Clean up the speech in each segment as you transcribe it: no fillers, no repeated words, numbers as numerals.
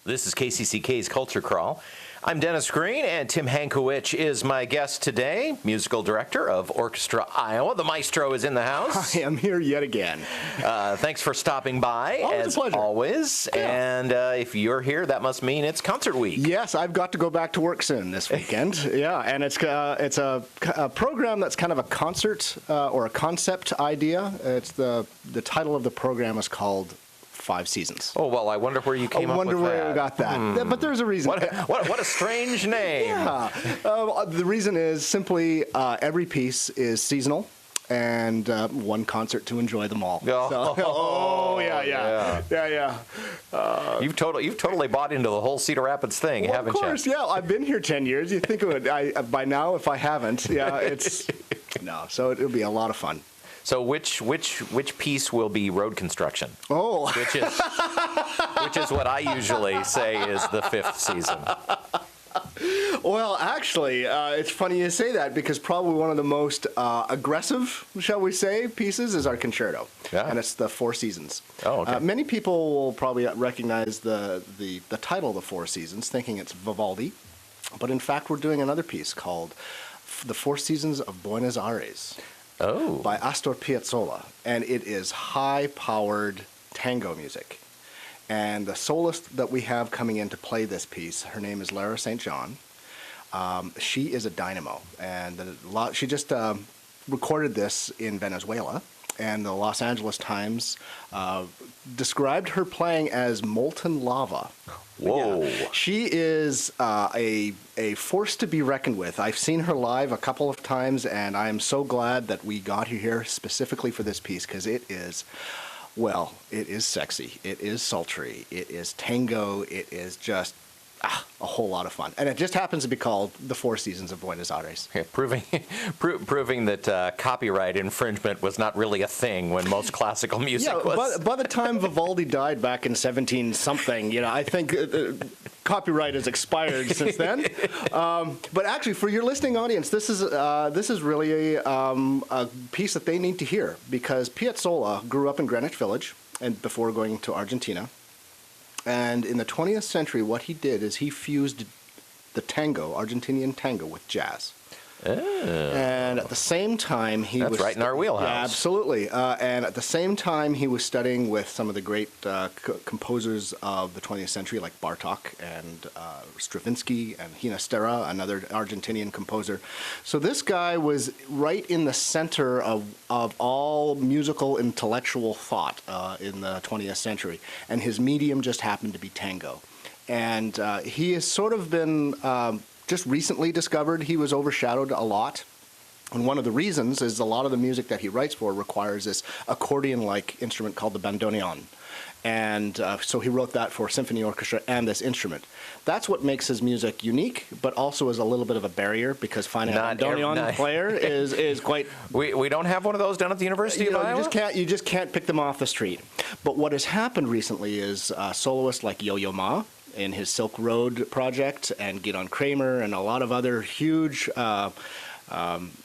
This is KCCK's Culture Crawl. I'm Dennis Green, and Tim Hankewich is my guest today, musical director of Orchestra Iowa. The maestro is in the house. I am here yet again. Thanks for stopping by, Always as a pleasure. Always. Yeah. And if you're here, that must mean it's concert week. Yes, I've got to go back to work soon this weekend. Yeah, and it's a program that's kind of a concert or a concept idea. It's the title of the program is called 5 Seasons. Oh, well, I wonder where you came up with that. I wonder where you got that. But there's a reason. What a strange name. Yeah. The reason is simply every piece is seasonal, and one concert to enjoy them all. Oh, yeah. You've totally bought into the whole Cedar Rapids thing, haven't you? Of course, yeah. I've been here 10 years. You think of it, by now, if I haven't, it's no. So it'll be a lot of fun. So which piece will be road construction? Oh, which is what I usually say is the 5th season. Well, actually, it's funny you say that because probably one of the most aggressive, shall we say, pieces is our concerto, and it's the 4 Seasons. Oh, okay. Many people will probably recognize the title, the 4 Seasons, thinking it's Vivaldi, but in fact, we're doing another piece called the 4 Seasons of Buenos Aires. Oh. By Astor Piazzolla, and it is high-powered tango music. And the soloist that we have coming in to play this piece, her name is Lara St. She is a dynamo, and she just recorded this in Venezuela, and the Los Angeles Times described her playing as Molten Lava. Whoa. Yeah. She is a force to be reckoned with. I've seen her live a couple of times, and I am so glad that we got her here specifically for this piece because it is, well, it is sexy, it is sultry, it is tango, it is just a whole lot of fun. And it just happens to be called The 4 Seasons of Buenos Aires. Yeah, proving that copyright infringement was not really a thing when most classical music was. By the time Vivaldi died back in 17-something, I think copyright has expired since then. But actually, for your listening audience, this is really a piece that they need to hear because Piazzolla grew up in Greenwich Village and before going to Argentina. And in the 20th century, what he did is he fused the tango, Argentinian tango, with jazz. Oh. And at the same time, That's right in our wheelhouse. Yeah, absolutely. And at the same time, he was studying with some of the great composers of the 20th century, like Bartók and Stravinsky and Ginastera, another Argentinian composer. So this guy was right in the center of all musical intellectual thought in the 20th century. And his medium just happened to be tango. And he has sort of been just recently discovered. He was overshadowed a lot. And one of the reasons is a lot of the music that he writes for requires this accordion-like instrument called the bandoneon. And so he wrote that for symphony orchestra and this instrument. That's what makes his music unique, but also is a little bit of a barrier because finding a bandoneon player is quite... We don't have one of those down at the University of Iowa? You just can't pick them off the street. But what has happened recently is soloists like Yo-Yo Ma in his Silk Road project, and Gidon Kramer, and a lot of other huge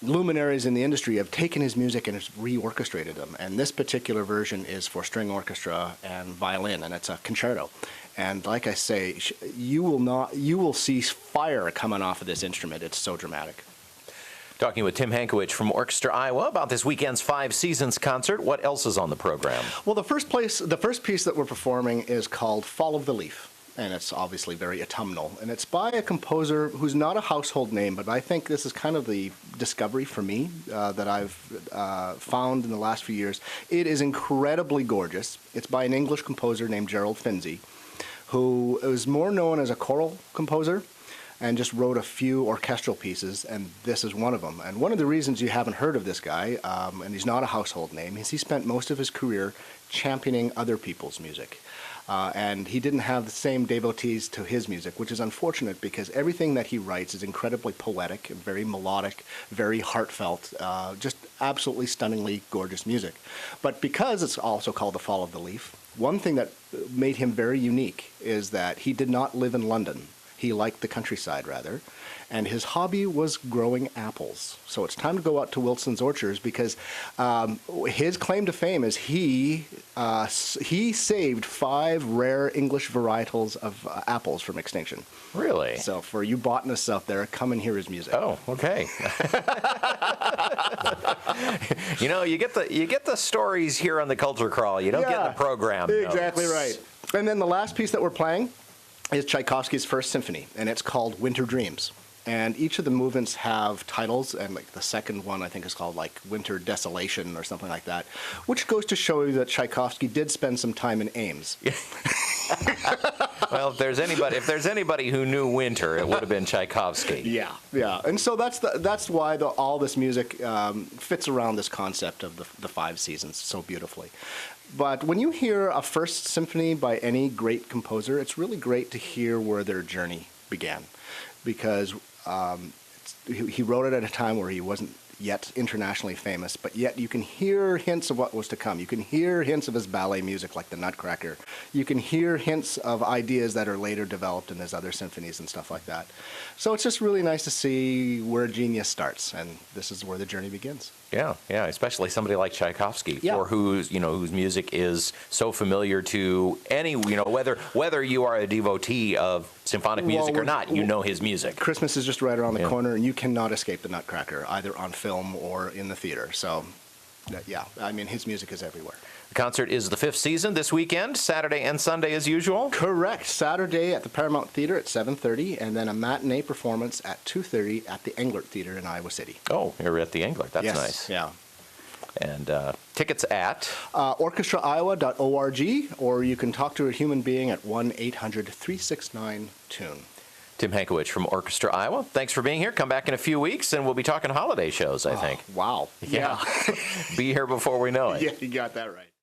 luminaries in the industry have taken his music and has reorchestrated them. And this particular version is for string orchestra and violin, and it's a concerto. And like I say, you will see fire coming off of this instrument. It's so dramatic. Talking with Tim Hankewich from Orchestra Iowa about this weekend's 5 Seasons concert. What else is on the program? Well, the first piece that we're performing is called Fall of the Leaf. And it's obviously very autumnal. And it's by a composer who's not a household name, but I think this is kind of the discovery for me that I've found in the last few years. It is incredibly gorgeous. It's by an English composer named Gerald Finzi, who is more known as a choral composer and just wrote a few orchestral pieces, and this is one of them. And one of the reasons you haven't heard of this guy, and he's not a household name, is he spent most of his career championing other people's music. And he didn't have the same devotees to his music, which is unfortunate because everything that he writes is incredibly poetic, very melodic, very heartfelt, just absolutely stunningly gorgeous music. But because it's also called The Fall of the Leaf, one thing that made him very unique is that he did not live in London. He liked the countryside, rather. And his hobby was growing apples. So it's time to go out to Wilson's Orchards because his claim to fame is he saved 5 rare English varietals of apples from extinction. Really? So for you botanists out there, come and hear his music. Oh, okay. You know, you get the stories here on the Culture Crawl. You don't get the program notes. Exactly right. And then the last piece that we're playing is Tchaikovsky's First Symphony, and it's called Winter Dreams. And each of the movements have titles, and like the second one I think is called like Winter Desolation or something like that, which goes to show you that Tchaikovsky did spend some time in Ames. Well, if there's anybody who knew winter, it would have been Tchaikovsky. Yeah, yeah. And so that's why all this music fits around this concept of the 5 seasons so beautifully. But when you hear a first symphony by any great composer, it's really great to hear where their journey began, because he wrote it at a time where he wasn't yet internationally famous, but yet you can hear hints of what was to come. You can hear hints of his ballet music like the Nutcracker. You can hear hints of ideas that are later developed in his other symphonies and stuff like that. So it's just really nice to see where genius starts, and this is where the journey begins. Yeah, yeah, especially somebody like Tchaikovsky, Yeah. for whose music is so familiar to any, whether you are a devotee of symphonic music or not, you know his music. Christmas is just right around the corner, and you cannot escape the Nutcracker, either on film or in the theater. So, yeah, I mean, his music is everywhere. The concert is the 5th season this weekend, Saturday and Sunday as usual. Correct. Saturday at the Paramount Theater at 7:30, and then a matinee performance at 2:30 at the Englert Theater in Iowa City. Oh, you're at the Englert. That's Yes, nice. Yeah. And tickets at? orchestraiowa.org, or you can talk to a human being at 1-800-369-TUNE. Tim Hankewich from Orchestra Iowa. Thanks for being here. Come back in a few weeks, and we'll be talking holiday shows, I think. Wow. Yeah. Be here before we know it. Yeah, you got that right.